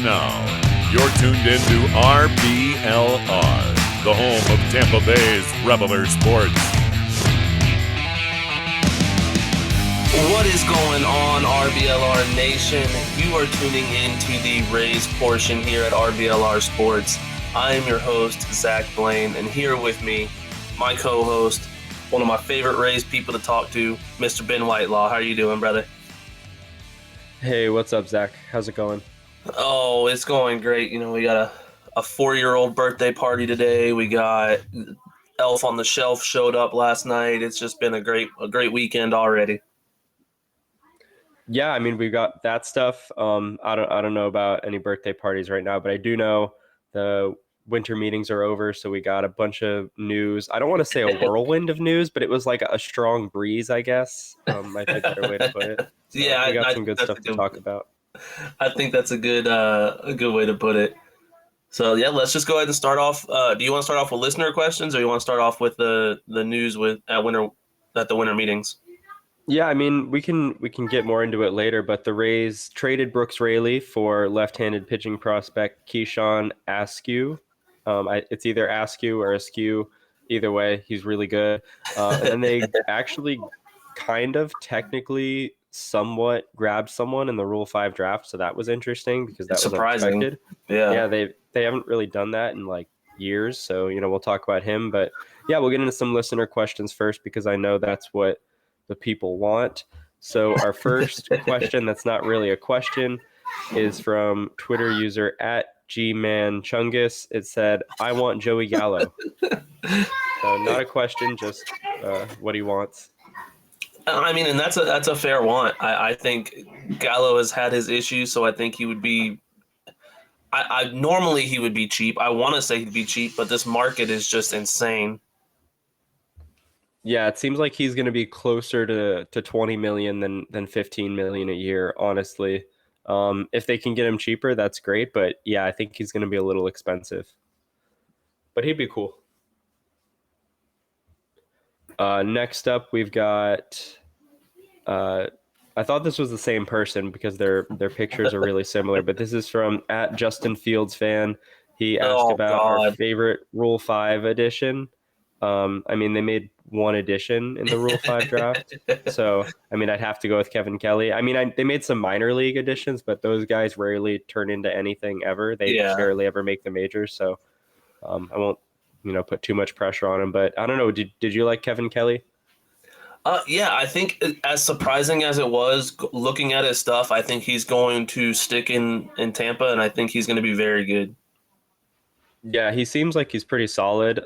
now, you're tuned into RBLR, the home of Tampa Bay's RBLR Sports. What is going on, RBLR Nation? You are tuning into the Rays portion here at RBLR Sports. I am your host, Zach Blaine, and here with me, my co-host, one of my favorite Rays people to talk to, Mr. Ben Whitelaw. How are you doing, brother? Hey, what's up, Zach? How's it going? Oh, it's going great. You know, we got a 4-year-old birthday party today. We got Elf on the Shelf showed up last night. It's just been a great weekend already. Yeah, I mean, we've got that stuff. I don't know about any birthday parties right now, but I do know the winter meetings are over, so we got a bunch of news. I don't want to say a whirlwind of news, but it was like a strong breeze, I guess. Might be a better way to put it. So Yeah, we got some good stuff to talk about. I think that's a good way to put it. So yeah, let's just go ahead and start off. Do you want to start off with listener questions, or you want to start off with the news at the winter meetings? Yeah, I mean, we can get more into it later, but the Rays traded Brooks Raley for left-handed pitching prospect Keyshawn Askew. It's either Askew or Askew. Either way, he's really good. And then they actually kind of technically somewhat grabbed someone in the Rule 5 draft, so that was interesting because that was surprising. Unexpected. Yeah, they haven't really done that in like years, so we'll talk about him. But yeah, we'll get into some listener questions first because I know that's what the people want. So our first question that's not really a question is from Twitter user @GmanChungus. It said, "I want Joey Gallo." So not a question, just what he wants. I mean, and that's a fair want. I think Gallo has had his issues, so I think he would be. I normally he would be cheap. I want to say he'd be cheap, but this market is just insane. Yeah, it seems like he's going to be closer to 20 million than 15 million a year, honestly. If they can get him cheaper, that's great. But yeah, I think he's going to be a little expensive. But he'd be cool. Next up, we've got. I thought this was the same person because their pictures are really similar. But this is from @JustinFieldsFan. He asked about our favorite Rule 5 edition. I mean, they made one edition in the Rule 5 draft. So, I mean, I'd have to go with Kevin Kelly. I mean, they made some minor league editions, but those guys rarely turn into anything ever. They barely ever make the majors. So I won't, put too much pressure on him. But I don't know. Did you like Kevin Kelly? Yeah, I think as surprising as it was looking at his stuff, I think he's going to stick in Tampa, and I think he's going to be very good. Yeah, he seems like he's pretty solid.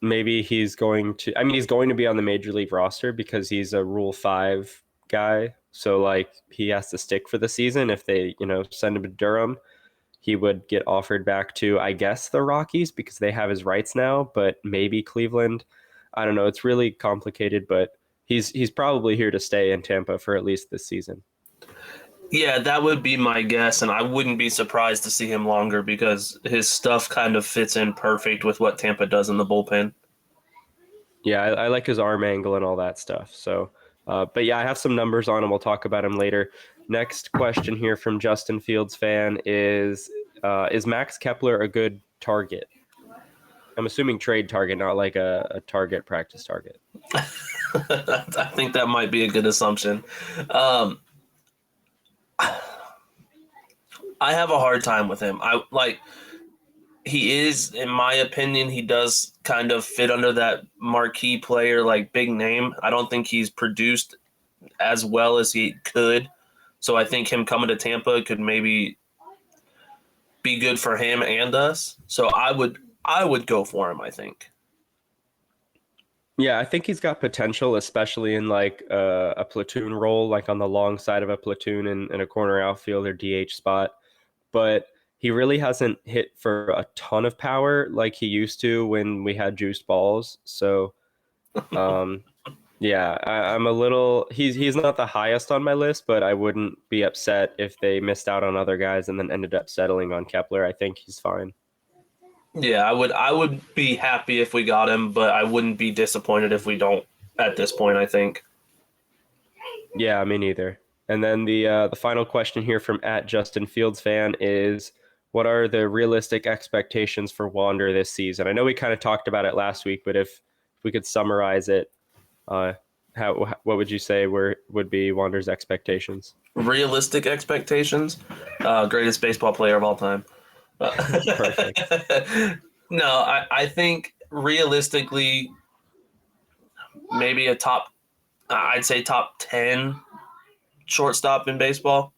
Maybe he's going to be on the major league roster because he's a Rule 5 guy. So like he has to stick for the season. If they, send him to Durham, he would get offered back to, I guess, the Rockies because they have his rights now, but maybe Cleveland. I don't know. It's really complicated, but he's probably here to stay in Tampa for at least this season. Yeah, that would be my guess, and I wouldn't be surprised to see him longer because his stuff kind of fits in perfect with what Tampa does in the bullpen. Yeah, I like his arm angle and all that stuff. So, but yeah, I have some numbers on him. We'll talk about him later. Next question here from Justin Fields fan is Max Kepler a good target? I'm assuming trade target, not like a target practice target. I think that might be a good assumption. I have a hard time with him. He is, in my opinion, he does kind of fit under that marquee player, like big name. I don't think he's produced as well as he could. So I think him coming to Tampa could maybe be good for him and us. So I would go for him, I think. Yeah, I think he's got potential, especially in like a platoon role, like on the long side of a platoon in a corner outfield or DH spot. But he really hasn't hit for a ton of power like he used to when we had juiced balls. So, yeah, I'm a little. He's not the highest on my list, but I wouldn't be upset if they missed out on other guys and then ended up settling on Kepler. I think he's fine. Yeah, I would be happy if we got him, but I wouldn't be disappointed if we don't at this point, I think. Yeah, me neither. And then the final question here from at Justin Fields fan is, what are the realistic expectations for Wander this season? I know we kind of talked about it last week, but if we could summarize it, what would you say would be Wander's expectations? Realistic expectations. Greatest baseball player of all time. Perfect. No, I think realistically, maybe I'd say top 10 shortstop in baseball.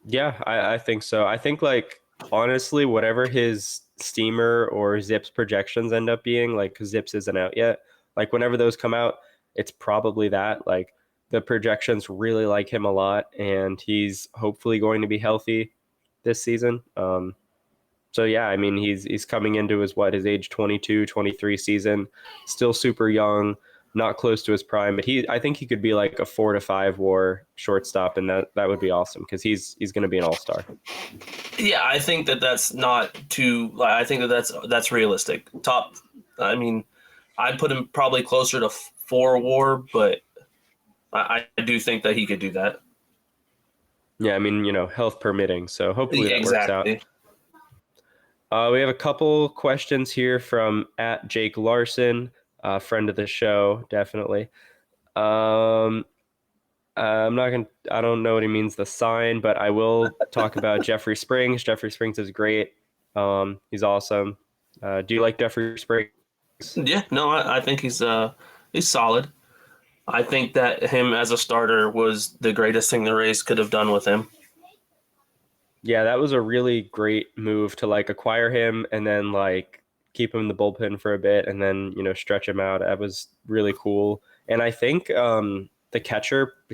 Yeah, I think so. I think, like, honestly, whatever his steamer or Zips projections end up being, like, 'cause Zips isn't out yet, like whenever those come out, it's probably that. Like, the projections really like him a lot, and he's hopefully going to be healthy this season. So yeah, I mean, he's coming into his age 22, 23 season, still super young, not close to his prime, but I think he could be like a 4 to 5 WAR shortstop, and that would be awesome because he's going to be an all-star. Yeah, I think that's not too. I think that's realistic. I mean, I'd put him probably closer to 4 WAR, but I do think that he could do that. Yeah, I mean, health permitting, so hopefully that works out. Exactly. We have a couple questions here from at Jake Larson, friend of the show, definitely. I don't know what he means, the sign, but I will talk about Jeffrey Springs. Jeffrey Springs is great. He's awesome. Do you like Jeffrey Springs? Yeah, no, I think he's solid. I think that him as a starter was the greatest thing the Rays could have done with him. Yeah, that was a really great move to like acquire him and then like keep him in the bullpen for a bit and then, stretch him out. That was really cool. And I think the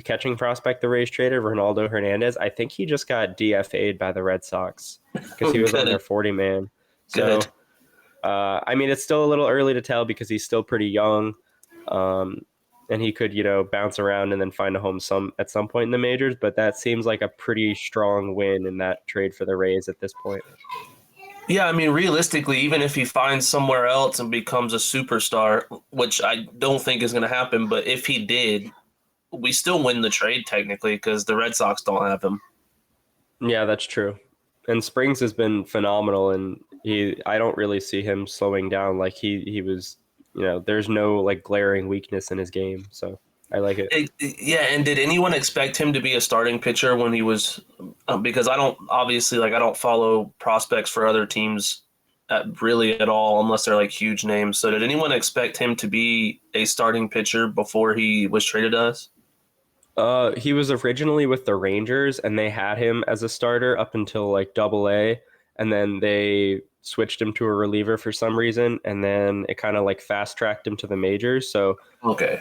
catching prospect the Rays traded, Ronaldo Hernandez, I think he just got DFA'd by the Red Sox because he was on their 40-man. So, I mean, it's still a little early to tell because he's still pretty young. And he could, bounce around and then find a home at some point in the majors. But that seems like a pretty strong win in that trade for the Rays at this point. Yeah, I mean, realistically, even if he finds somewhere else and becomes a superstar, which I don't think is going to happen, but if he did, we still win the trade technically because the Red Sox don't have him. Yeah, that's true. And Springs has been phenomenal, and I don't really see him slowing down. Like he was. There's no like glaring weakness in his game, so I like it. Yeah, and did anyone expect him to be a starting pitcher when he was? Because I don't follow prospects for other teams really at all, unless they're like huge names. So did anyone expect him to be a starting pitcher before he was traded to us? He was originally with the Rangers, and they had him as a starter up until like Double-A, and then they switched him to a reliever for some reason, and then it kind of like fast tracked him to the majors. So okay,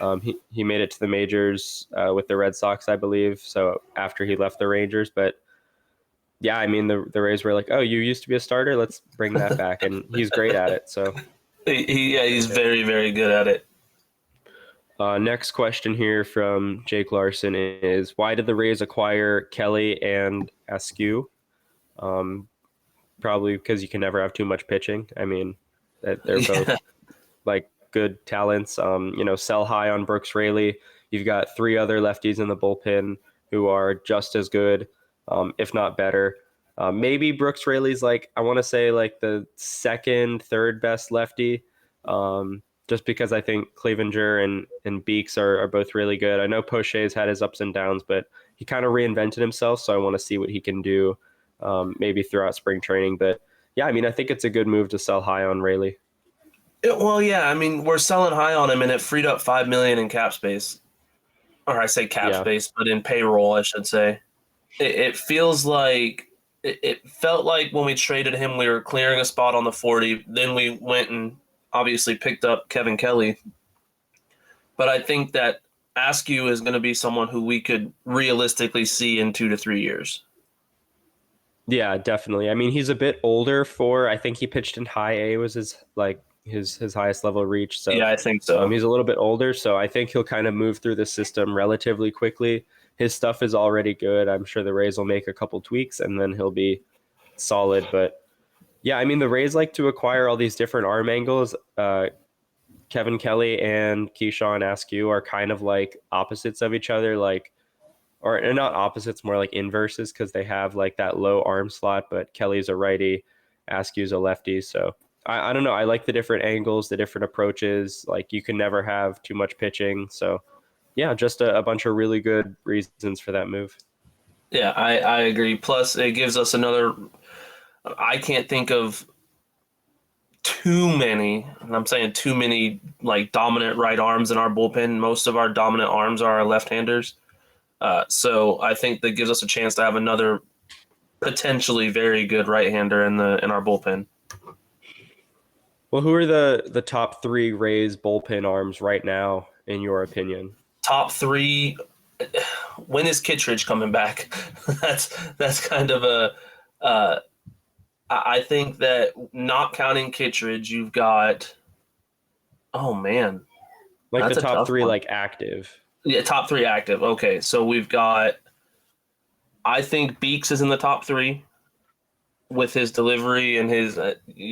he made it to the majors with the Red Sox, I believe. So after he left the Rangers, but yeah, I mean the Rays were like, oh, you used to be a starter, let's bring that back, and he's great at it. So he's very, very good at it. Next question here from Jake Larson is, why did the Rays acquire Kelly and Askew? Probably because you can never have too much pitching. I mean, they're both like good talents. Sell high on Brooks Raley. You've got 3 other lefties in the bullpen who are just as good, if not better. Maybe Brooks Raley's like, I want to say like the second, third best lefty. Just because I think Clevenger and Beeks are both really good. I know Poche's had his ups and downs, but he kind of reinvented himself. So I want to see what he can do. Maybe throughout spring training. But yeah, I mean, I think it's a good move to sell high on Raley. Well, yeah, I mean, we're selling high on him, and it freed up $5 million in cap space. Or I say cap space, but in payroll, I should say. It feels like it felt like when we traded him, we were clearing a spot on the 40. Then we went and obviously picked up Kevin Kelly. But I think that Askew is going to be someone who we could realistically see in 2 to 3 years. Yeah, definitely. I mean, he's a bit older I think he pitched in high A was his highest level reach. So yeah, I think so. He's a little bit older, so I think he'll kind of move through the system relatively quickly. His stuff is already good. I'm sure the Rays will make a couple tweaks and then he'll be solid. But yeah, I mean, the Rays like to acquire all these different arm angles. Kevin Kelly and Keyshawn Askew are kind of like opposites of each other, like, or not opposites, more like inverses, because they have like that low arm slot, but Kelly's a righty, Askew's a lefty. So I don't know. I like the different angles, the different approaches. Like, you can never have too much pitching. So yeah, just a bunch of really good reasons for that move. Yeah, I agree. Plus, it gives us another. I can't think of too many, and I'm saying too many, like dominant right arms in our bullpen. Most of our dominant arms are our left-handers. So I think that gives us a chance to have another potentially very good right-hander in our bullpen. Well, who are the top three Rays bullpen arms right now, in your opinion? Top three. When is Kittredge coming back? that's kind of a. I think that not counting Kittredge, you've got. Oh man, Like that's the a top tough three, one. like active. Yeah, top three active. Okay, so we've got. I think Beeks is in the top three with his delivery and his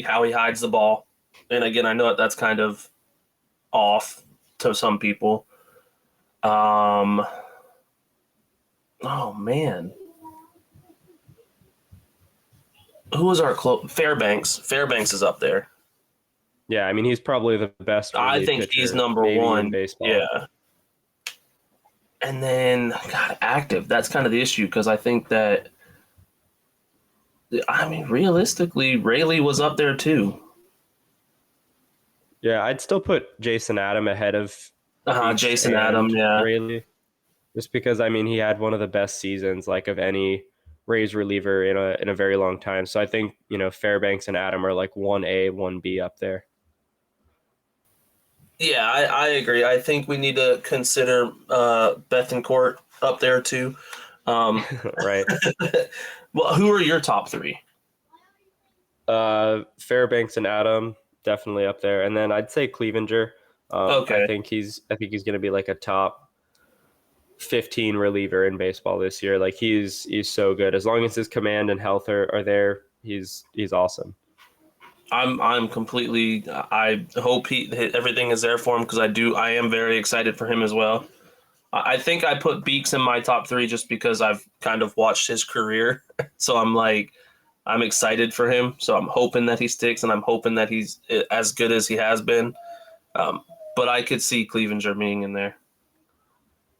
how he hides the ball. And again, I know that's kind of off to some people. Oh man, who was our Fairbanks? Fairbanks is up there. Yeah, I mean, he's probably the best I relief think pitcher he's number maybe one. in baseball. Yeah. And then, God, active. That's kind of the issue because I think that, I mean, realistically, Rayleigh was up there too. Yeah, I'd still put Jason Adam ahead of Beeks Jason and Adam, yeah. Rayleigh, just because, I mean, he had one of the best seasons, like, of any Rays reliever in a very long time. So I think, Fairbanks and Adam are like 1A, 1B up there. Yeah, I agree. I think we need to consider Bethencourt up there too. Right. Well, who are your top three? Fairbanks and Adam definitely up there, and then I'd say Clevenger. Okay. I think he's going to be like a top 15 reliever in baseball this year. Like, he's so good. As long as his command and health are there, he's awesome. I'm completely. I hope everything is there for him because I am very excited for him as well. I think I put Beeks in my top three just because I've kind of watched his career, so I'm excited for him. So I'm hoping that he sticks, and I'm hoping that he's as good as he has been. But I could see Clevenger being in there.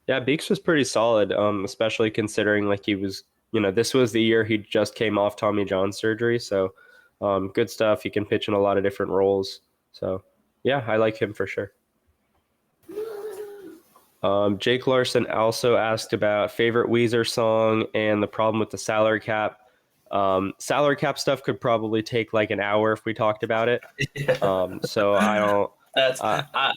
Yeah, Beeks was pretty solid, especially considering like he was, this was the year he just came off Tommy John surgery. So good stuff. He can pitch in a lot of different roles. So yeah, I like him for sure. Jake Larson also asked about favorite Weezer song and the problem with the salary cap. Salary cap stuff could probably take like an hour if we talked about it. So I don't. I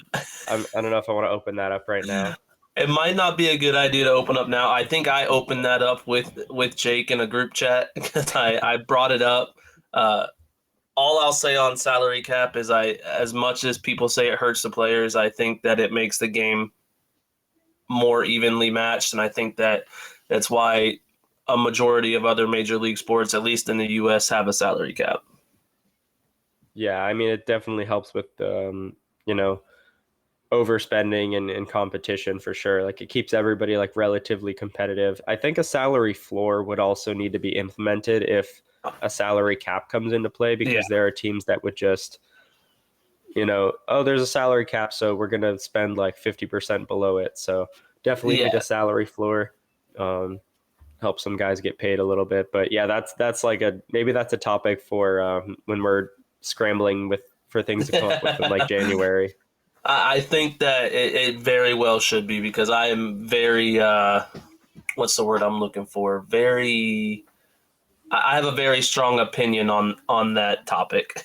don't know if I want to open that up right now. It might not be a good idea to open up now. I think I opened that up with Jake in a group chat because I brought it up. All I'll say on salary cap is as much as people say it hurts the players, I think that it makes the game more evenly matched, and I think that's why a majority of other major league sports, at least in the U.S., have a salary cap. Yeah, I mean, it definitely helps with overspending and competition for sure. Like, it keeps everybody like relatively competitive. I think a salary floor would also need to be implemented if a salary cap comes into play, because there are teams that would just, there's a salary cap, so we're going to spend like 50% below it. So definitely need a salary floor. Help some guys get paid a little bit. But yeah, that's like maybe that's a topic for when we're scrambling for things to come up with in like January. I think that it very well should be, because I am very, what's the word I'm looking for? I have a very strong opinion on that topic.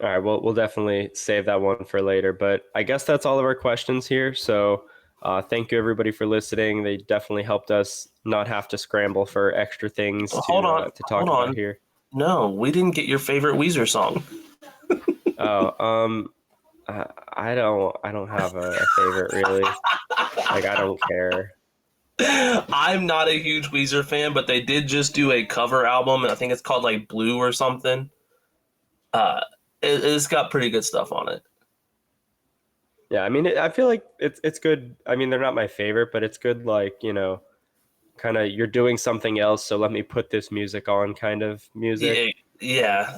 All right, well, we'll definitely save that one for later. But I guess that's all of our questions here. So thank you, everybody, for listening. They definitely helped us not have to scramble for extra things to talk about here. No, we didn't get your favorite Weezer song. I don't have a favorite, really. Like, I don't care. I'm not a huge Weezer fan, but they did just do a cover album, and I think it's called like Blue or something. It's got pretty good stuff on it. Yeah, I mean, I feel like it's good. I mean, they're not my favorite, but it's good. Like, kind of you're doing something else, so let me put this music on, kind of music. Yeah, yeah.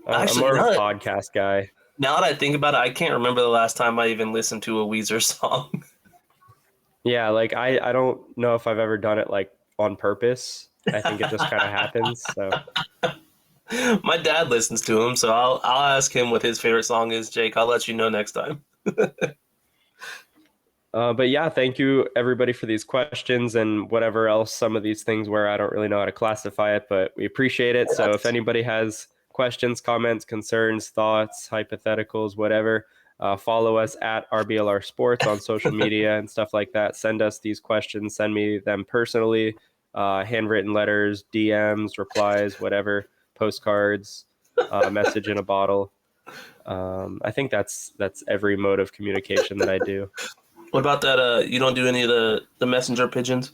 I'm Actually, more of a podcast guy. now that I think about it, I can't remember the last time I even listened to a Weezer song. Yeah, like I don't know if I've ever done it like on purpose. I think it just kind of happens. So, My dad listens to him, so I'll ask him what his favorite song is. Jake, I'll let you know next time. but yeah, thank you everybody for these questions and whatever else some of these things where I don't really know how to classify it, but we appreciate it. So if anybody has questions, comments, concerns, thoughts, hypotheticals, whatever, follow us at RBLR Sports on social media and stuff like that. Send us these questions. Send me them personally, handwritten letters, DMs, replies, whatever, postcards, message in a bottle. I think that's every mode of communication that I do. What about that? You don't do any of the messenger pigeons?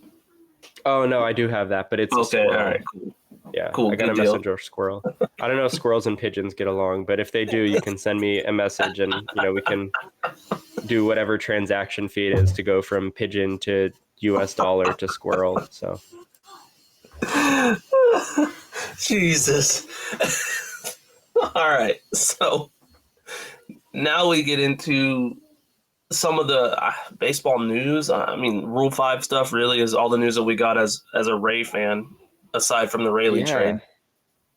Oh no, I do have that, but it's a Okay, all squirrel. right, cool. Yeah, Cool, I got good a deal. messenger squirrel. I don't know if squirrels and pigeons get along, but if they do, you can send me a message, and we can do whatever transaction fee it is to go from pigeon to US dollar to squirrel. So Jesus. All right, so now we get into some of the baseball news. I mean, Rule 5 stuff really is all the news that we got as a Ray fan, aside from the Rayleigh yeah, trade.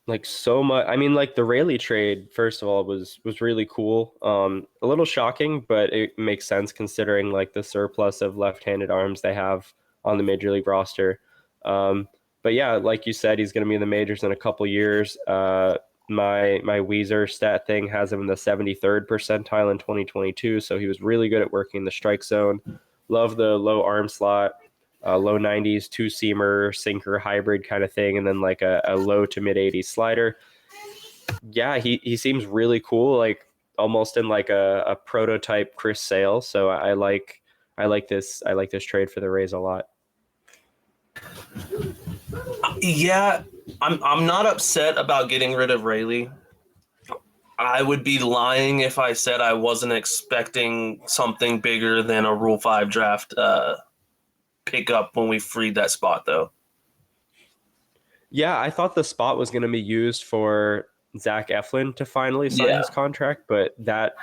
like so much. I mean, like the Rayleigh trade, first of all, was really cool. A little shocking, but it makes sense considering like the surplus of left-handed arms they have on the major league roster. Um, but yeah, like you said, he's going to be in the majors in a couple years. My Weezer stat thing has him in the 73rd percentile in 2022, so he was really good at working the strike zone. Love the low arm slot, low 90s two seamer sinker hybrid kind of thing, and then like a low to mid 80s slider. Yeah, he seems really cool, like almost in like a prototype Chris Sale. So I like this trade for the Rays a lot. Yeah, I'm not upset about getting rid of Rayleigh. I would be lying if I said I wasn't expecting something bigger than a Rule 5 draft pickup when we freed that spot, though. Yeah, I thought the spot was going to be used for Zach Eflin to finally sign Yeah. his contract, but that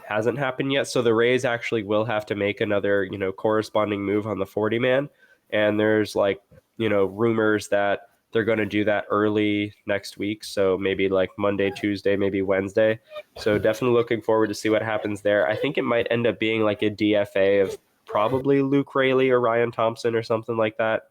hasn't happened yet. So the Rays actually will have to make another, corresponding move on the 40 man. And there's like, rumors that they're going to do that early next week. So maybe like Monday, Tuesday, maybe Wednesday. So definitely looking forward to see what happens there. I think it might end up being like a DFA of probably Luke Rayleigh or Ryan Thompson or something like that.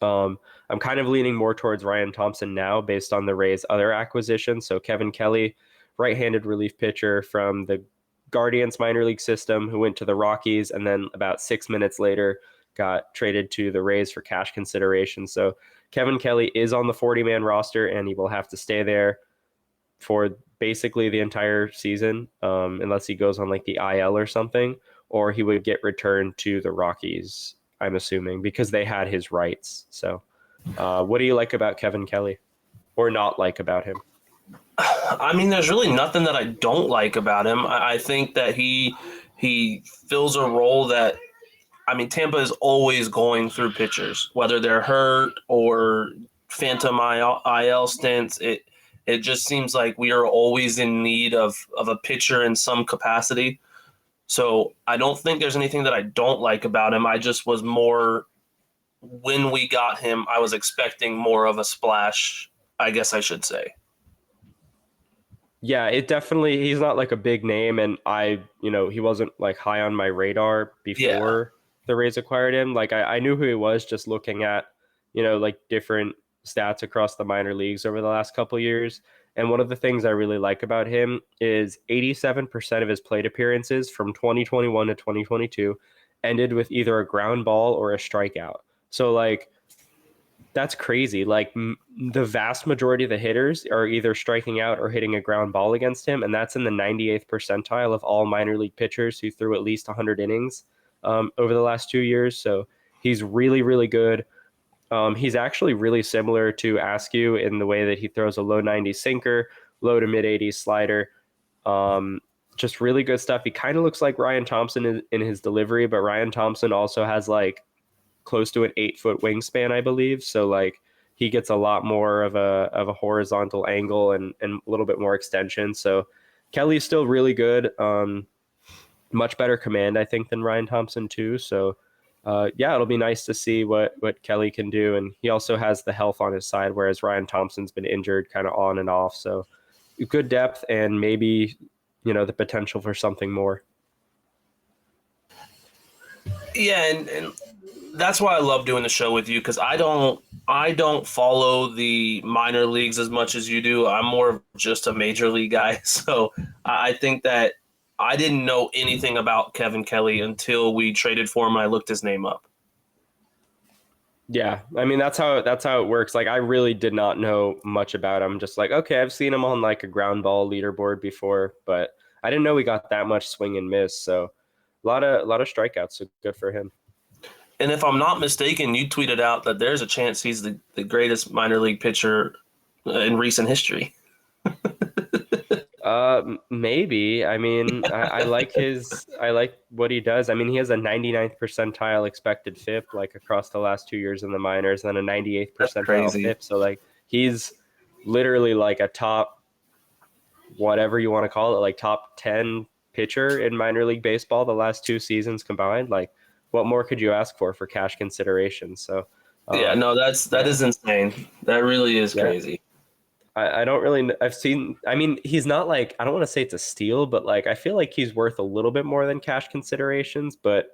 I'm kind of leaning more towards Ryan Thompson now based on the Rays' other acquisitions. So Kevin Kelly, right-handed relief pitcher from the Guardians minor league system who went to the Rockies and then about 6 minutes later got traded to the Rays for cash consideration. So Kevin Kelly is on the 40-man roster and he will have to stay there for basically the entire season unless he goes on like the IL or something, or he would get returned to the Rockies, I'm assuming, because they had his rights. So what do you like about Kevin Kelly or not like about him? I mean, there's really nothing that I don't like about him. I think that he fills a role that, I mean, Tampa is always going through pitchers, whether they're hurt or phantom IL stints. It just seems like we are always in need of a pitcher in some capacity. So I don't think there's anything that I don't like about him. I just was more, when we got him, I was expecting more of a splash, I guess I should say. Yeah, it definitely, he's not like a big name, and he wasn't like high on my radar before the Rays acquired him. Like I knew who he was just looking at, like different stats across the minor leagues over the last couple of years. And one of the things I really like about him is 87% of his plate appearances from 2021 to 2022 ended with either a ground ball or a strikeout. So like that's crazy. Like the vast majority of the hitters are either striking out or hitting a ground ball against him, and that's in the 98th percentile of all minor league pitchers who threw at least 100 innings over the last 2 years. So he's really, really good. He's actually really similar to Askew in the way that he throws a low 90s sinker, low to mid 80s slider. just really good stuff. He kind of looks like Ryan Thompson in his delivery, but Ryan Thompson also has like close to an 8-foot wingspan, I believe. So like he gets a lot more of a horizontal angle and a little bit more extension. So Kelly's still really good. Much better command, I think, than Ryan Thompson too. So yeah, it'll be nice to see what Kelly can do. And he also has the health on his side, whereas Ryan Thompson's been injured kind of on and off. So good depth and maybe, the potential for something more. Yeah, and that's why I love doing the show with you, because I don't follow the minor leagues as much as you do. I'm more of just a major league guy. So I think that I didn't know anything about Kevin Kelly until we traded for him and I looked his name up. Yeah, I mean that's how it works. Like I really did not know much about him. Just like, okay, I've seen him on like a ground ball leaderboard before, but I didn't know he got that much swing and miss. So a lot of strikeouts. So good for him. And if I'm not mistaken, you tweeted out that there's a chance he's the greatest minor league pitcher in recent history. Maybe. I mean, I like what he does. I mean, he has a 99th percentile expected FIP like across the last 2 years in the minors, and then a 98th percentile FIP. So like he's literally like a top, whatever you want to call it, like top 10 pitcher in minor league baseball the last 2 seasons combined. Like, what more could you ask for cash consideration? So yeah, no, that is insane. That really is crazy. I don't really. I mean, he's not like, I don't want to say it's a steal, but like I feel like he's worth a little bit more than cash considerations. But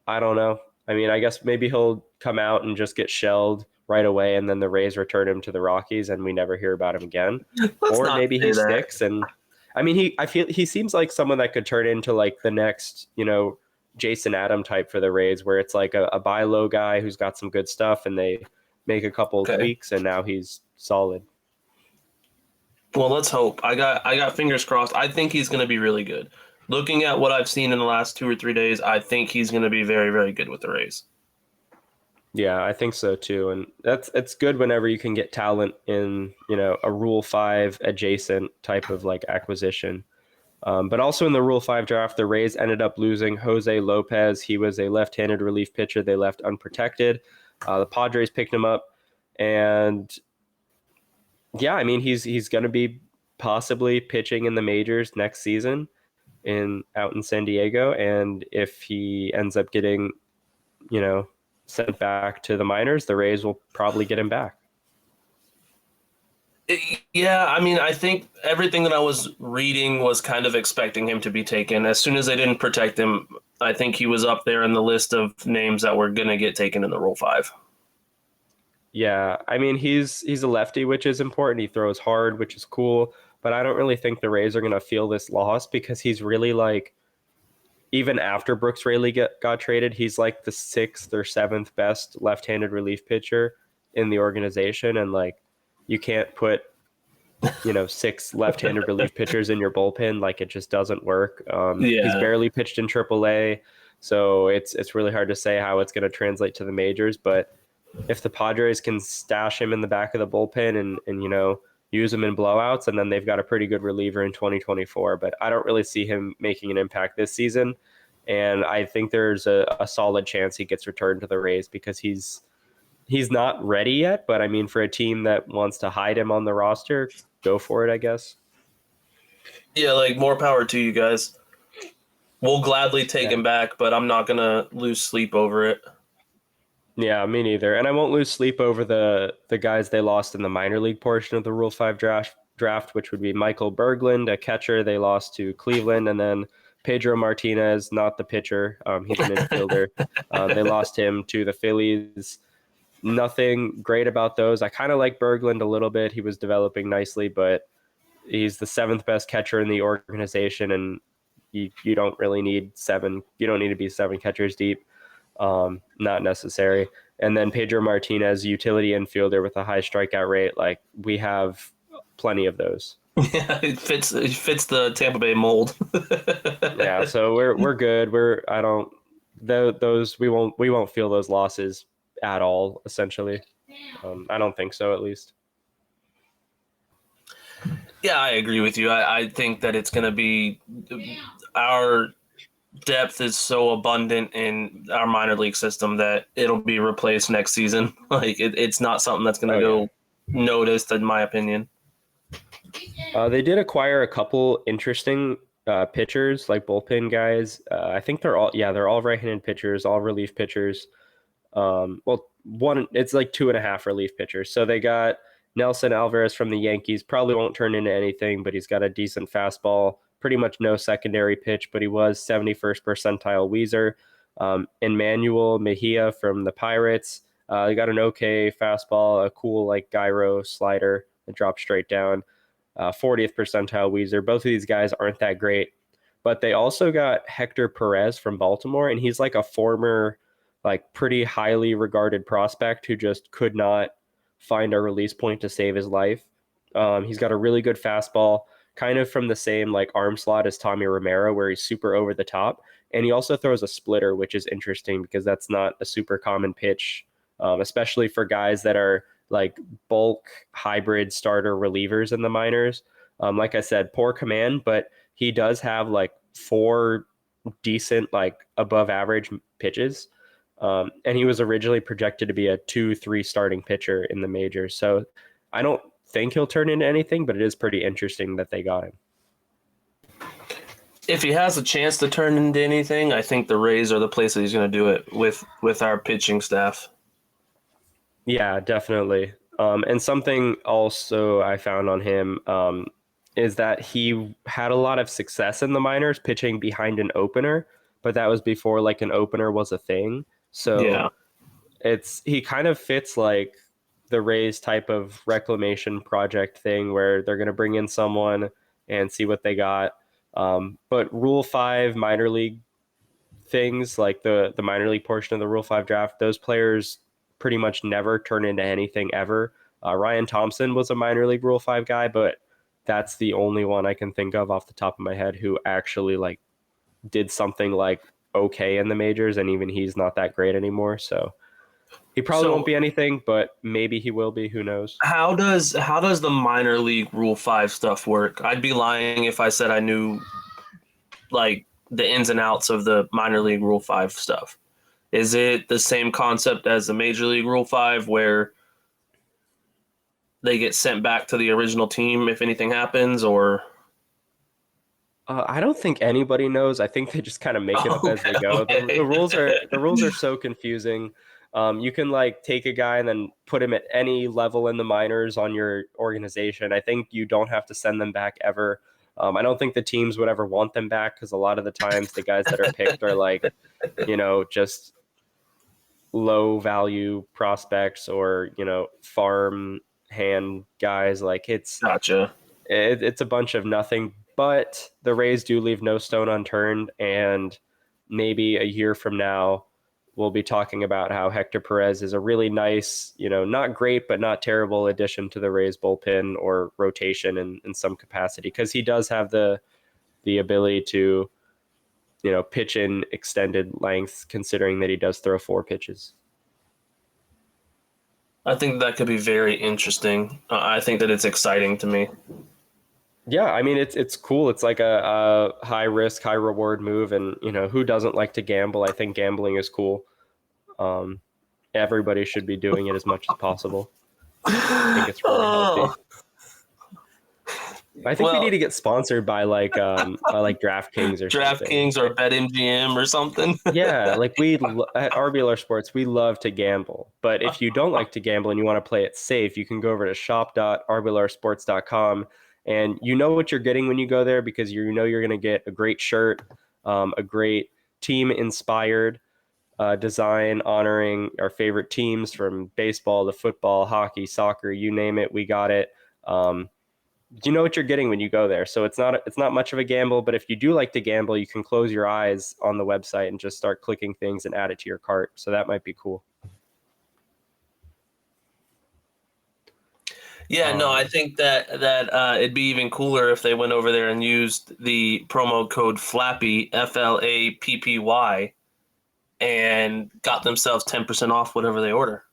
I don't know. I mean, I guess maybe he'll come out and just get shelled right away, and then the Rays return him to the Rockies, and we never hear about him again. Or maybe he sticks. And I mean, I feel he seems like someone that could turn into like the next, Jason Adam type for the Rays, where it's like a buy low guy who's got some good stuff, and they make a couple of tweaks, and now he's solid. Well, let's hope. I got fingers crossed. I think he's going to be really good. Looking at what I've seen in the last 2 or 3 days, I think he's going to be very, very good with the Rays. Yeah, I think so too. And it's good whenever you can get talent in, a Rule 5 adjacent type of like acquisition. But also in the Rule 5 draft, the Rays ended up losing Jose Lopez. He was a left-handed relief pitcher they left unprotected. The Padres picked him up, and yeah, I mean, he's going to be possibly pitching in the majors next season out in San Diego. And if he ends up getting, sent back to the minors, the Rays will probably get him back. Yeah, I mean, I think everything that I was reading was kind of expecting him to be taken. As soon as they didn't protect him, I think he was up there in the list of names that were going to get taken in the Rule 5. Yeah, I mean, he's a lefty, which is important. He throws hard, which is cool. But I don't really think the Rays are going to feel this loss because he's really like, even after Brooks Raley got traded, he's like the 6th or 7th best left-handed relief pitcher in the organization. And like, you can't put, 6 left-handed relief pitchers in your bullpen. Like, it just doesn't work. He's barely pitched in AAA. So it's really hard to say how it's going to translate to the majors. But if the Padres can stash him in the back of the bullpen and use him in blowouts, and then they've got a pretty good reliever in 2024. But I don't really see him making an impact this season. And I think there's a solid chance he gets returned to the Rays because he's not ready yet. But I mean, for a team that wants to hide him on the roster, go for it, I guess. Yeah, like more power to you guys. We'll gladly take him back, but I'm not going to lose sleep over it. Yeah, me neither. And I won't lose sleep over the guys they lost in the minor league portion of the Rule 5 draft, which would be Michael Berglund, a catcher they lost to Cleveland, and then Pedro Martinez, not the pitcher. He's an infielder. They lost him to the Phillies. Nothing great about those. I kind of like Berglund a little bit. He was developing nicely, but he's the 7th best catcher in the organization, and you don't really need 7. You don't need to be 7 catchers deep. Not necessary. And then Pedro Martinez, utility infielder with a high strikeout rate. Like, we have plenty of those. Yeah, it fits the Tampa Bay mold. Yeah, so we're good. We won't feel those losses at all, essentially. I don't think so, at least. Yeah, I agree with you. I think that it's going to be our depth is so abundant in our minor league system that it'll be replaced next season. Like it's not something that's going to Oh yeah. go noticed, in my opinion. They did acquire a couple interesting pitchers, like bullpen guys. I think they're all right-handed pitchers, all relief pitchers. Well, one, it's like 2.5 relief pitchers. So they got Nelson Alvarez from the Yankees. Probably won't turn into anything, but he's got a decent fastball. Pretty much no secondary pitch, but he was 71st percentile Weezer. Emmanuel Mejia from the Pirates. They got an okay fastball, a cool like gyro slider that drops straight down. 40th percentile Weezer. Both of these guys aren't that great, but they also got Hector Perez from Baltimore, and he's like a former, like pretty highly regarded prospect who just could not find a release point to save his life. He's got a really good fastball, kind of from the same like arm slot as Tommy Romero, where he's super over the top, and he also throws a splitter, which is interesting because that's not a super common pitch, especially for guys that are like bulk hybrid starter relievers in the minors. Like I said, poor command, but he does have like 4 decent, like above average pitches. And he was originally projected to be a 2-3 starting pitcher in the majors. So I don't think he'll turn into anything, but it is pretty interesting that they got him. If he has a chance to turn into anything, I think the Rays are the place that he's going to do it with our pitching staff. Yeah, definitely. And something also I found on him is that he had a lot of success in the minors pitching behind an opener, but that was before like an opener was a thing. So Yeah. he kind of fits like the Rays type of reclamation project thing where they're going to bring in someone and see what they got. But Rule 5 minor league things, like the minor league portion of the Rule 5 draft, those players pretty much never turn into anything ever. Ryan Thompson was a minor league Rule 5 guy, but that's the only one I can think of off the top of my head who actually like did something like okay in the majors, and even he's not that great anymore. So he probably won't be anything, but maybe he will be. Who knows? How does the minor league Rule 5 stuff work? I'd be lying if I said I knew like the ins and outs of the minor league Rule 5 stuff. Is it the same concept as the Major League Rule 5 where they get sent back to the original team if anything happens, or I don't think anybody knows. I think they just kind of make it up as they go. The rules are so confusing. You can like take a guy and then put him at any level in the minors on your organization. I think you don't have to send them back ever. I don't think the teams would ever want them back because a lot of the times the guys that are picked are like, just low value prospects or, farm hand guys. Like it's gotcha. it's a bunch of nothing, but the Rays do leave no stone unturned. And maybe a year from now, we'll be talking about how Hector Perez is a really nice, not great, but not terrible addition to the Rays bullpen or rotation in some capacity, because he does have the ability to, pitch in extended lengths, considering that he does throw 4 pitches. I think that could be very interesting. I think that it's exciting to me. Yeah, I mean, it's cool. It's like a high risk, high reward move, and who doesn't like to gamble? I think gambling is cool. Everybody should be doing it as much as possible. I think it's really healthy. I think we need to get sponsored by like DraftKings or DraftKings or BetMGM or something. Yeah, like at RBLR Sports, we love to gamble. But if you don't like to gamble and you want to play it safe, you can go over to shop.rblrsports.com, and you know what you're getting when you go there, because you're going to get a great shirt, a great team-inspired design honoring our favorite teams from baseball to football, hockey, soccer, you name it, we got it. You know what you're getting when you go there. So it's not much of a gamble, but if you do like to gamble, you can close your eyes on the website and just start clicking things and add it to your cart. So that might be cool. Yeah, no, I think that it'd be even cooler if they went over there and used the promo code FLAPPY, FLAPPY, and got themselves 10% off whatever they order.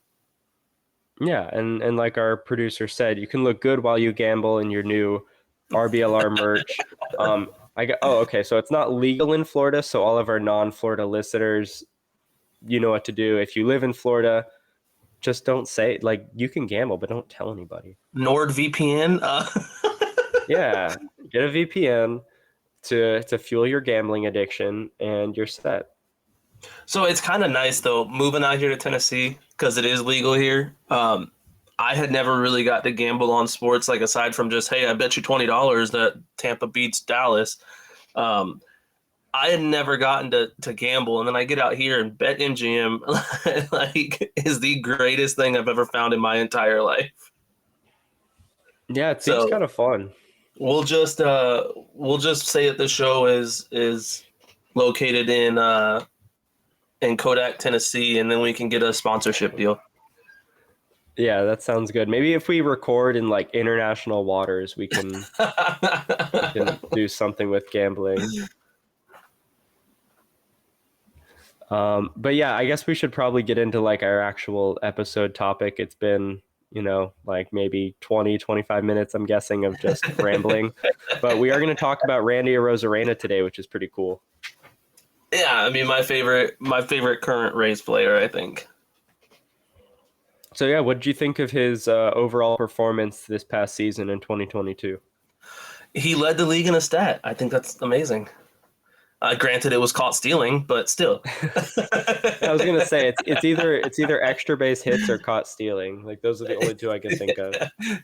Yeah, and like our producer said, you can look good while you gamble in your new RBLR merch. Okay, so it's not legal in Florida, so all of our non-Florida listeners, you know what to do. If you live in Florida, just don't say, like, you can gamble, but don't tell anybody. NordVPN. Yeah, get a VPN to fuel your gambling addiction, and you're set. So it's kind of nice though, moving out here to Tennessee because it is legal here. I had never really got to gamble on sports, like aside from just, hey, I bet you $20 that Tampa beats Dallas. I had never gotten to gamble, and then I get out here and bet MGM like is the greatest thing I've ever found in my entire life. Yeah, it seems kind of fun. We'll just say that the show is located in Kodak, Tennessee, and then we can get a sponsorship deal. Yeah, that sounds good. Maybe if we record in like international waters, we can do something with gambling. But yeah, I guess we should probably get into like our actual episode topic. It's been, like maybe 20, 25 minutes, I'm guessing, of just rambling. But we are going to talk about Randy Arozarena today, which is pretty cool. Yeah, I mean, my favorite current Rays player, I think. So yeah, what did you think of his overall performance this past season in 2022? He led the league in a stat. I think that's amazing. Granted, it was caught stealing, but still. I was gonna say it's either extra base hits or caught stealing. Like those are the only two I can think of.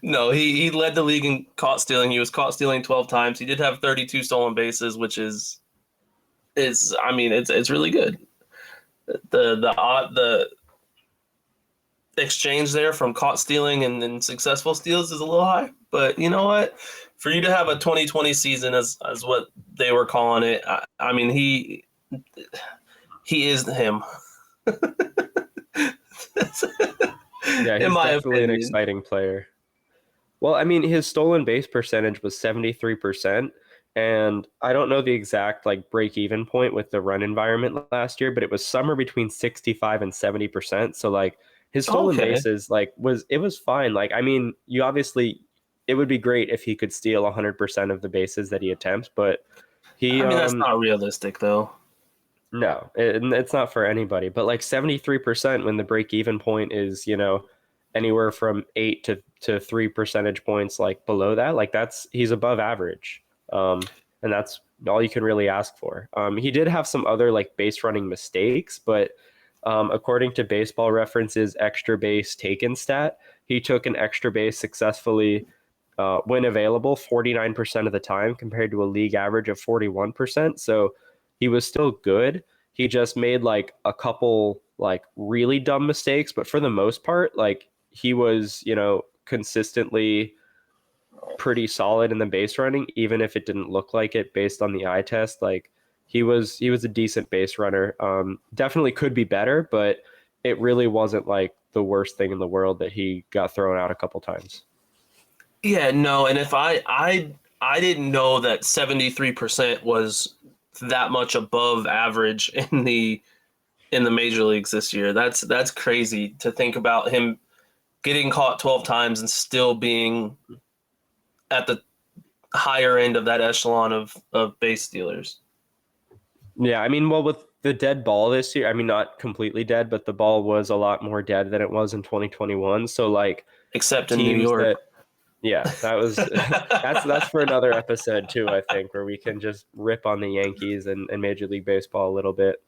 No, he led the league in caught stealing. He was caught stealing 12 times. He did have 32 stolen bases, which is it's really good. The exchange there from caught stealing and then successful steals is a little high, but you know what? For you to have a 2020 season as what they were calling it, I mean he is him. Yeah, he's definitely an exciting player. Well, I mean, his stolen base percentage was 73%, and I don't know the exact like break-even point with the run environment last year, but it was somewhere between 65 and 70%. So like his stolen bases was fine. Like, I mean, it would be great if he could steal 100% of the bases that he attempts, but that's not realistic though. No, it's not for anybody. But like 73% when the break-even point is, anywhere from 8 to 3 percentage points like below that, like he's above average. And that's all you can really ask for. He did have some other like base running mistakes, but according to Baseball Reference's extra base taken stat, he took an extra base successfully when available 49% of the time compared to a league average of 41%. So he was still good. He just made like a couple like really dumb mistakes, but for the most part, like he was, consistently pretty solid in the base running, even if it didn't look like it based on the eye test. Like he was a decent base runner. Definitely could be better, but it really wasn't like the worst thing in the world that he got thrown out a couple times. Yeah, no, and if I didn't know that 73% was that much above average in the major leagues this year. That's crazy to think about him getting caught 12 times and still being at the higher end of that echelon of base stealers. Yeah, I mean, well, with the dead ball this year, I mean, not completely dead, but the ball was a lot more dead than it was in 2021. So like, except in New York. That was that's for another episode too, I think, where we can just rip on the Yankees and Major League Baseball a little bit.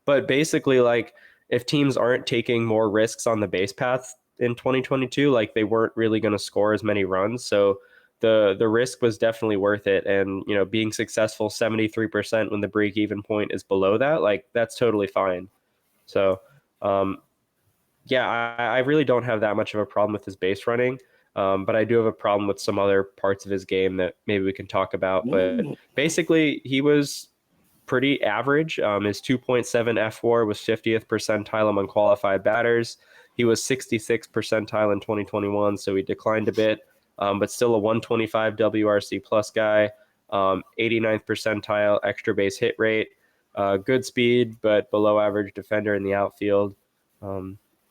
But basically, like, if teams aren't taking more risks on the base paths in 2022, like they weren't really going to score as many runs. So the risk was definitely worth it. And, being successful 73% when the break even point is below that, like that's totally fine. So, I really don't have that much of a problem with his base running. But I do have a problem with some other parts of his game that maybe we can talk about. But basically, he was pretty average. His 2.7 F4 was 50th percentile among qualified batters. He was 66th percentile in 2021, so he declined a bit, but still a 125 WRC plus guy, 89th percentile extra base hit rate, good speed, but below average defender in the outfield.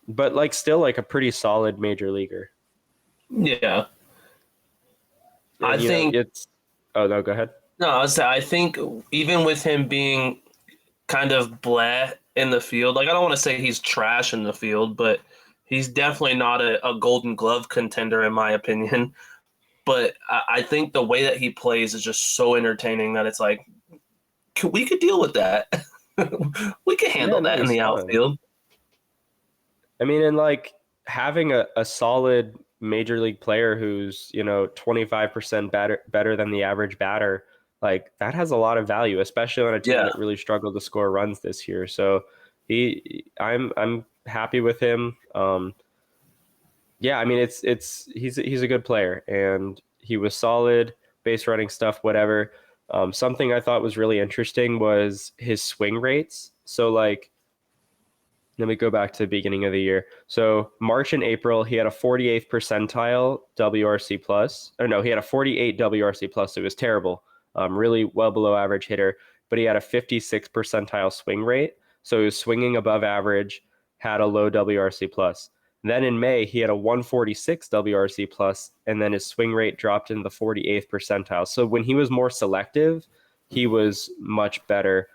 But like still like a pretty solid major leaguer. Yeah. I And think it's. Oh no, go ahead. no, I think even with him being kind of blah in the field, like I don't want to say he's trash in the field, but he's definitely not a Golden Glove contender in my opinion. But I think the way that he plays is just so entertaining that it's like we could deal with that. We can Yeah, handle no, that in he's the fine. outfield. I mean, and like having a solid major league player who's, 25% better than the average batter, like that has a lot of value, especially on a team Yeah. that really struggled to score runs this year. So I'm happy with him. Yeah, I mean he's a good player and he was solid, base running stuff, whatever. Something I thought was really interesting was his swing rates. So like let me go back to the beginning of the year. So March and April, he had a 48th percentile WRC plus. Or no, he had a 48 WRC plus. It was terrible. Really well below average hitter, but he had a 56th percentile swing rate. So he was swinging above average, had a low WRC plus. Then in May, he had a 146 WRC plus, and then his swing rate dropped in the 48th percentile. So when he was more selective, he was much better.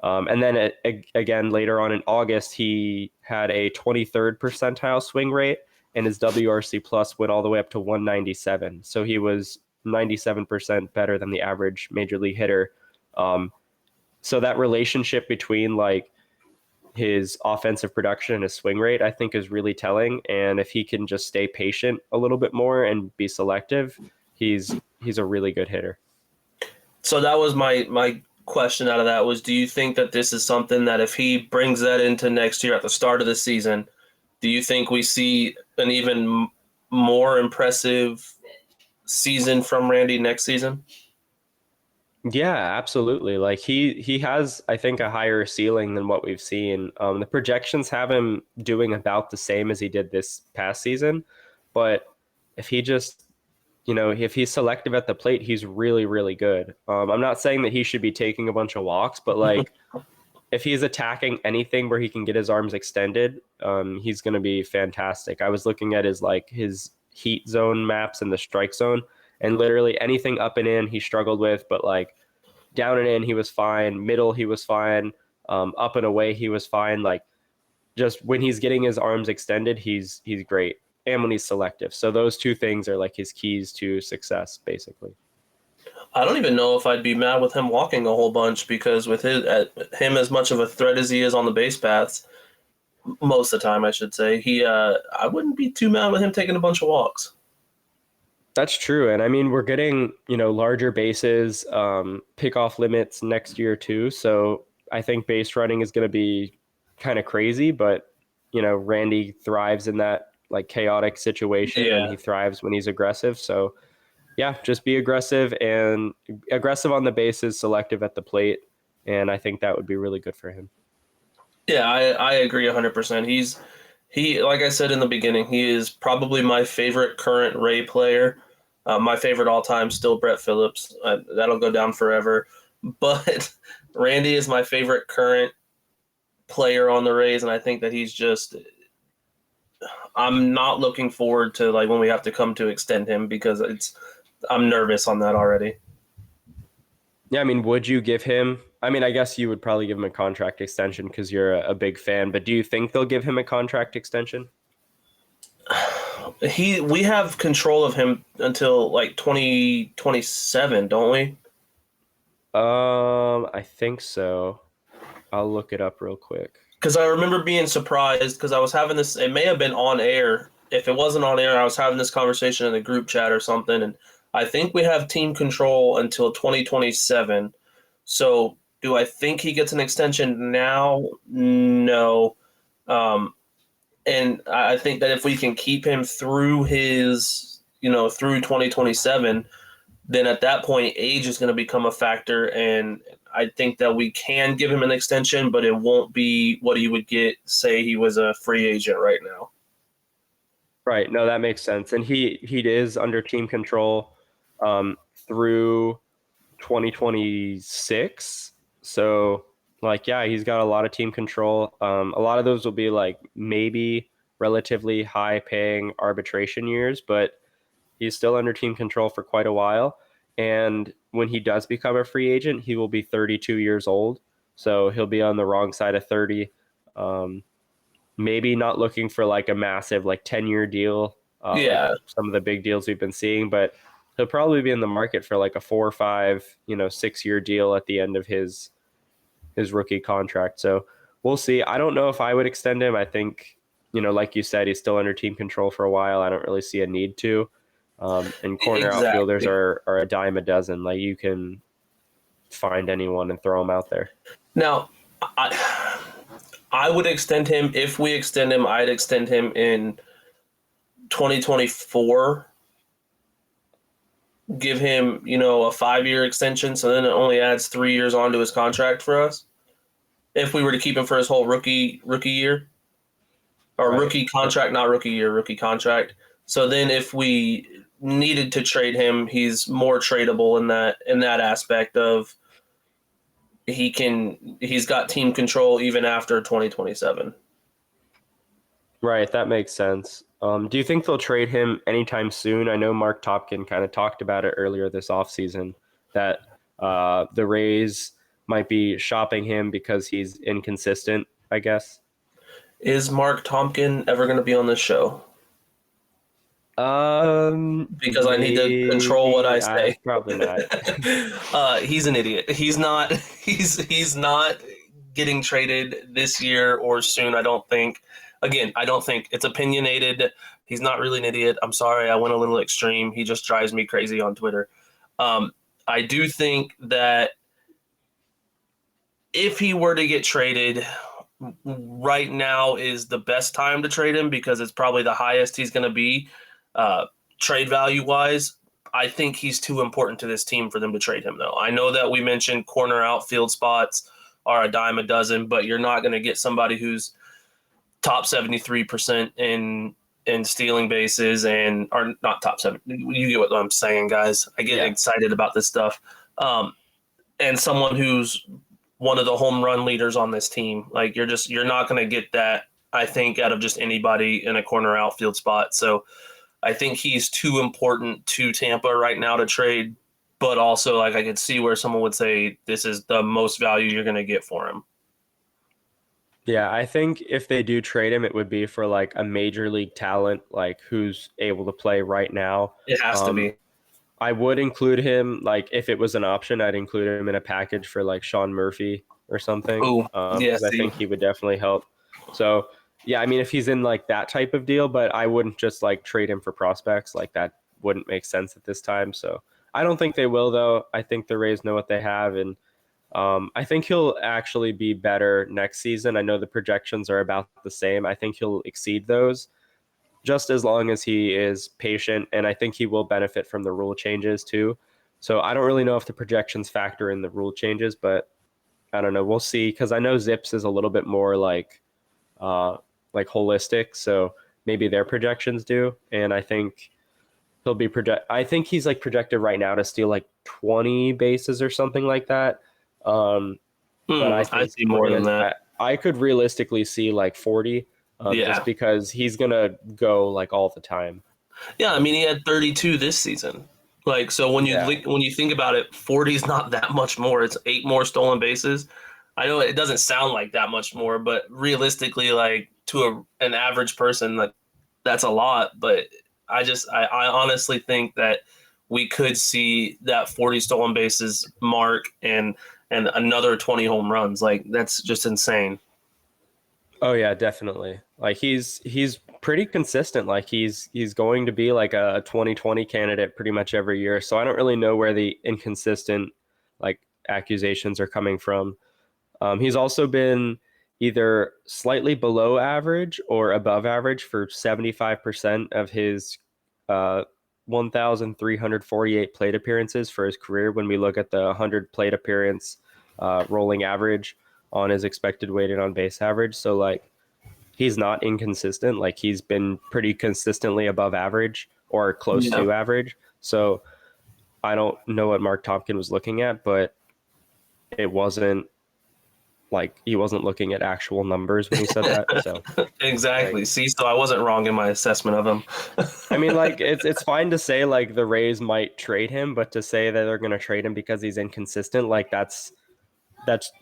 And then again, later on in August, he had a 23rd percentile swing rate, and his WRC plus went all the way up to 197. So he was 97% better than the average major league hitter. So that relationship between like his offensive production and his swing rate, I think, is really telling. And if he can just stay patient a little bit more and be selective, he's a really good hitter. So that was my question out of that was, do you think that this is something that if he brings that into next year at the start of the season, do you think we see an even more impressive season from Randy next season? Yeah, absolutely. Like he has, I think, a higher ceiling than what we've seen. The projections have him doing about the same as he did this past season, but if he just, if he's selective at the plate, he's really, really good. I'm not saying that he should be taking a bunch of walks, but like if he's attacking anything where he can get his arms extended, he's going to be fantastic. I was looking at his heat zone maps in the strike zone, and literally anything up and in he struggled with, but like down and in he was fine, middle he was fine, up and away he was fine. Like just when he's getting his arms extended, he's great, and when he's selective. So those two things are like his keys to success, basically. I don't even know if I'd be mad with him walking a whole bunch because with him as much of a threat as he is on the base paths, most of the time I should say, I wouldn't be too mad with him taking a bunch of walks. That's true. And I mean, we're getting, larger bases, pickoff limits next year too. So I think base running is going to be kind of crazy, but, Randy thrives in that like chaotic situation and Yeah. he thrives when he's aggressive. So yeah, just be aggressive and aggressive on the bases, selective at the plate. And I think that would be really good for him. Yeah, I agree 100%. He like I said in the beginning, he is probably my favorite current Ray player. My favorite all time still Brett Phillips. That'll go down forever. But Randy is my favorite current player on the Rays, and I think that he's just. I'm not looking forward to like when we have to come to extend him because I'm nervous on that already. Yeah, I mean, would you give him? I mean, I guess you would probably give him a contract extension because you're a big fan. But do you think they'll give him a contract extension? We have control of him until like 2027, don't we? I think so. I'll look it up real quick. Because I remember being surprised because I was having this. It may have been on air. If it wasn't on air, I was having this conversation in the group chat or something, and I think we have team control until 2027. So, do I think he gets an extension now? No. And I think that if we can keep him through through 2027, then at that point, age is going to become a factor. And I think that we can give him an extension, but it won't be what he would get, say he was a free agent right now. Right. No, that makes sense. And he is under team control through 2026. So like, yeah, he's got a lot of team control. A lot of those will be like maybe relatively high paying arbitration years, but He's still under team control for quite a while. And when he does become a free agent, he will be 32 years old. So he'll be on the wrong side of 30. Maybe not looking for like a massive like 10-year deal, like some of the big deals we've been seeing, but he'll probably be in the market for like a 4 or 5, 6-year deal at the end of his rookie contract. So we'll see. I don't know if I would extend him. I think, like you said, he's still under team control for a while. I don't really see a need to. And corner outfielders are a dime a dozen. Like you can find anyone and throw them out there. Now, I would extend him. If we extend him, I'd extend him in 2024. Give him, a 5-year extension, so then it only adds 3 years onto his contract for us. If we were to keep him for his whole rookie year, or right. Rookie contract, not rookie year, rookie contract. So then, if we needed to trade him, he's more tradable in that aspect of he's got team control even after 2027. Right, that makes sense. Do you think they'll trade him anytime soon? I know Mark Topkin kind of talked about it earlier this offseason, that the Rays might be shopping him because he's inconsistent, I guess. Is Mark Topkin ever going to be on this show? Because I need to control what I say. Probably not. He's an idiot. He's not. He's not getting traded this year or soon. I don't think. Again, I don't think it's opinionated. He's not really an idiot. I'm sorry, I went a little extreme. He just drives me crazy on Twitter. I do think that if he were to get traded, right now is the best time to trade him because it's probably the highest he's going to be trade value wise. I think he's too important to this team for them to trade him, though. I know that we mentioned corner outfield spots are a dime a dozen, but you're not going to get somebody who's top 73% in stealing bases or not top 7. You get what I'm saying, guys. I get excited about this stuff. And someone who's one of the home run leaders on this team. Like you're not going to get that, I think, out of just anybody in a corner outfield spot. So I think he's too important to Tampa right now to trade, but also like I could see where someone would say this is the most value you're going to get for him. Yeah, I think if they do trade him, it would be for like a major league talent, like who's able to play right now. It has to be. I would include him, like if it was an option, I'd include him in a package for like Sean Murphy or something. Ooh, I think he would definitely help. So yeah, I mean, if he's in like that type of deal, but I wouldn't just like trade him for prospects. Like that wouldn't make sense at this time. So I don't think they will, though. I think the Rays know what they have, and I think he'll actually be better next season. I know the projections are about the same. I think he'll exceed those just as long as he is patient, and I think he will benefit from the rule changes too. So I don't really know if the projections factor in the rule changes, but I don't know. We'll see, because I know Zips is a little bit more like holistic, so maybe their projections do, and I think he'll be I think he's like projected right now to steal like 20 bases or something like that. But I see more than that. I could realistically see like 40, just because he's gonna go like all the time. Yeah, I mean, he had 32 this season. Like, so when you think about it, 40 is not that much more. It's 8 more stolen bases. I know it doesn't sound like that much more, but realistically, like to an average person, like that's a lot. But I honestly think that we could see that 40 stolen bases mark and another 20 home runs. Like that's just insane. Oh yeah, definitely. Like he's pretty consistent. Like he's going to be like a 2020 candidate pretty much every year. So I don't really know where the inconsistent like accusations are coming from. He's also been either slightly below average or above average for 75% of his 1,348 plate appearances for his career. When we look at the 100 plate appearance rolling average on his expected weighted on base average. So like he's not inconsistent. Like he's been pretty consistently above average or close to average. So I don't know what Mark Topkin was looking at, but it wasn't like he wasn't looking at actual numbers when he said that. So Exactly. like, See, so I wasn't wrong in my assessment of him. I mean, like it's fine to say like the Rays might trade him, but to say that they're going to trade him because he's inconsistent, like that's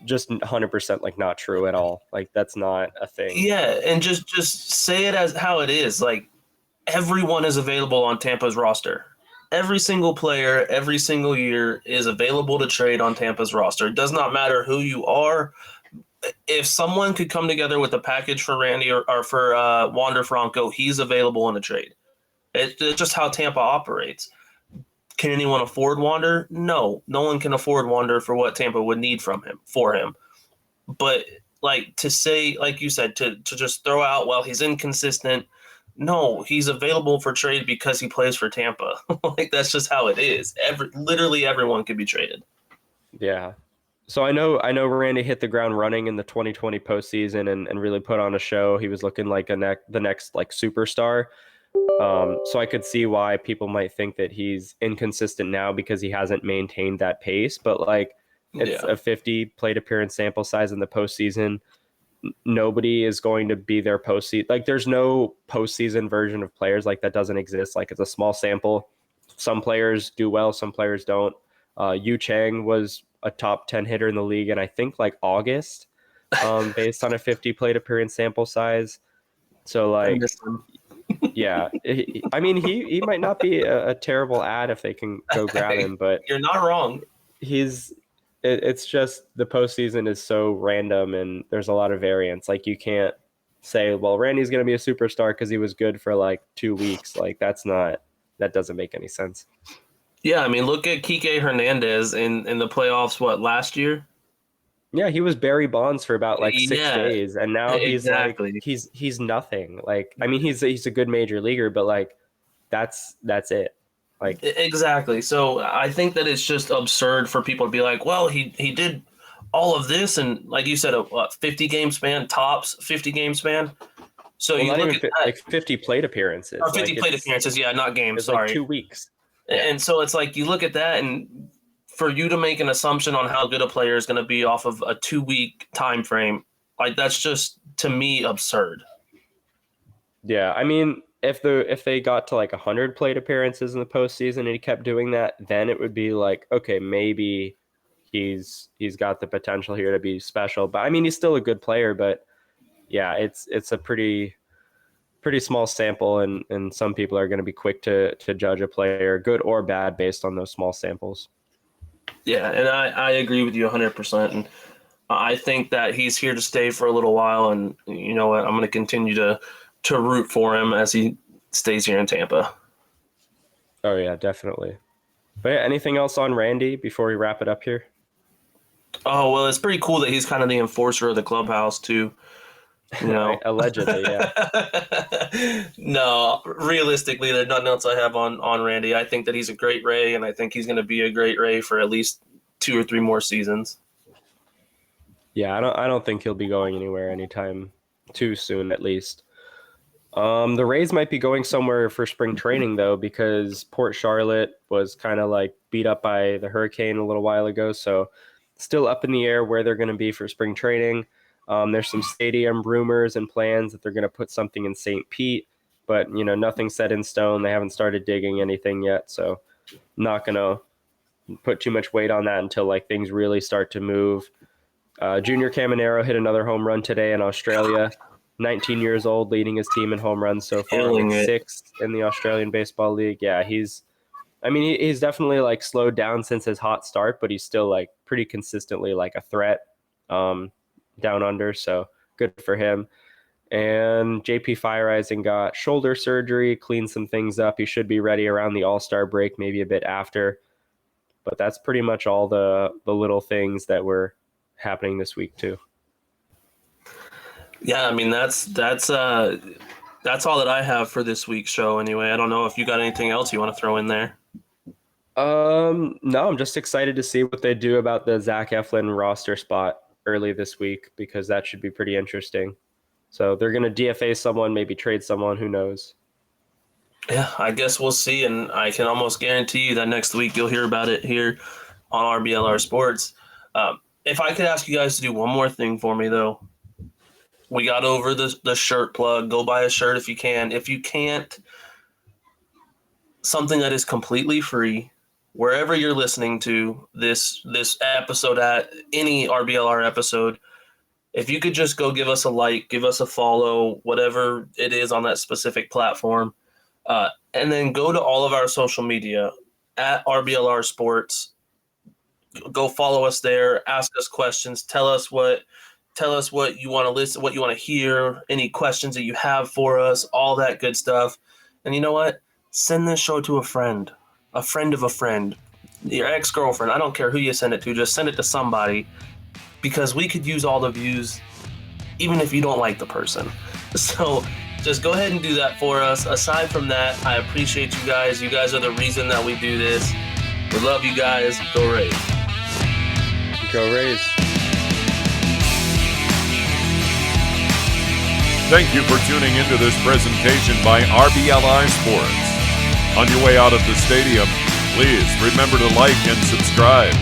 just 100% like not true at all. Like that's not a thing. Yeah, and just say it as how it is. Like everyone is available on Tampa's roster. Every single player, every single year is available to trade on Tampa's roster. It does not matter who you are. If someone could come together with a package for Randy or for Wander Franco, he's available in a trade. It's just how Tampa operates. Can anyone afford Wander? No, no one can afford Wander for what Tampa would need from him for him. But like to say, like you said, to just throw out, well, he's inconsistent. No, he's available for trade because he plays for Tampa. Like that's just how it is. Literally everyone could be traded. Yeah. So I know Randy hit the ground running in the 2020 postseason and really put on a show. He was looking like the next like superstar. So I could see why people might think that he's inconsistent now because he hasn't maintained that pace. But like it's a 50 plate appearance sample size in the postseason. Nobody is going to be their postseason. Like there's no postseason version of players. Like that doesn't exist. Like it's a small sample. Some players do well, some players don't. Yu Chang was a top 10 hitter in the league, and I think like August, based on a 50 plate appearance sample size. So I like, miss him. yeah, I mean he might not be a terrible ad if they can go grab him, but You're not wrong. it's just the postseason is so random and there's a lot of variance. Like you can't say, well, Randy's going to be a superstar because he was good for like 2 weeks. Like that doesn't make any sense. Yeah, I mean, look at Kike Hernandez in the playoffs. What last year? Yeah, he was Barry Bonds for about like 6 days, and now he's exactly. like he's nothing. Like I mean, he's a good major leaguer, but like that's it. Like Exactly. So I think that it's just absurd for people to be like, well, he did all of this, and like you said, a 50 game span, tops 50 game span. So well, you not look even at that, like 50 plate appearances, or 50 like plate appearances, yeah, not games. it's like Sorry. 2 weeks. Yeah. And so it's like you look at that, and for you to make an assumption on how good a player is going to be off of a 2 week time frame, like that's just to me absurd. Yeah, I mean, if they got to like 100 plate appearances in the postseason and he kept doing that, then it would be like, okay, maybe he's got the potential here to be special. But I mean, he's still a good player, but yeah, it's a pretty small sample, and some people are going to be quick to judge a player, good or bad, based on those small samples. Yeah, and I agree with you 100%. And I think that he's here to stay for a little while. And you know what? I'm going to continue to root for him as he stays here in Tampa. Oh, yeah, definitely. But yeah, anything else on Randy before we wrap it up here? Oh, well, it's pretty cool that he's kind of the enforcer of the clubhouse, too. You know, Allegedly, yeah. No, realistically, there's nothing else I have on Randy. I think that he's a great Ray, and I think he's going to be a great Ray for at least 2 or 3 more seasons. Yeah, I don't think he'll be going anywhere anytime too soon, at least. The Rays might be going somewhere for spring training, though, because Port Charlotte was kind of like beat up by the hurricane a little while ago. So still up in the air where they're going to be for spring training. There's some stadium rumors and plans that they're going to put something in St. Pete, but nothing's set in stone. They haven't started digging anything yet, so not going to put too much weight on that until like things really start to move. Junior Caminero hit another home run today in Australia. 19 years old, leading his team in home runs so far, like 6th in the Australian Baseball League. Yeah, he's definitely like slowed down since his hot start, but he's still like pretty consistently like a threat down under. So good for him. And JP Fireising got shoulder surgery, cleaned some things up. He should be ready around the All-Star break, maybe a bit after. But that's pretty much all the little things that were happening this week too. Yeah, I mean that's all that I have for this week's show. Anyway, I don't know if you got anything else you want to throw in there. No, I'm just excited to see what they do about the Zach Eflin roster spot early this week, because that should be pretty interesting. So they're going to DFA someone, maybe trade someone, who knows? Yeah, I guess we'll see, and I can almost guarantee you that next week you'll hear about it here on RBLR Sports. If I could ask you guys to do one more thing for me, though, we got over the shirt plug. Go buy a shirt if you can. If you can't, something that is completely free, wherever you're listening to this episode at, any RBLR episode, if you could just go give us a like, give us a follow, whatever it is on that specific platform, and then go to all of our social media at RBLR Sports. Go follow us there. Ask us questions. Tell us what you want to listen, what you want to hear, any questions that you have for us, all that good stuff. And you know what? Send this show to a friend of a friend, your ex-girlfriend. I don't care who you send it to. Just send it to somebody, because we could use all the views, even if you don't like the person. So just go ahead and do that for us. Aside from that, I appreciate you guys. You guys are the reason that we do this. We love you guys. Go Rays. Go Rays. Thank you for tuning into this presentation by RBLR Sports. On your way out of the stadium, please remember to like and subscribe.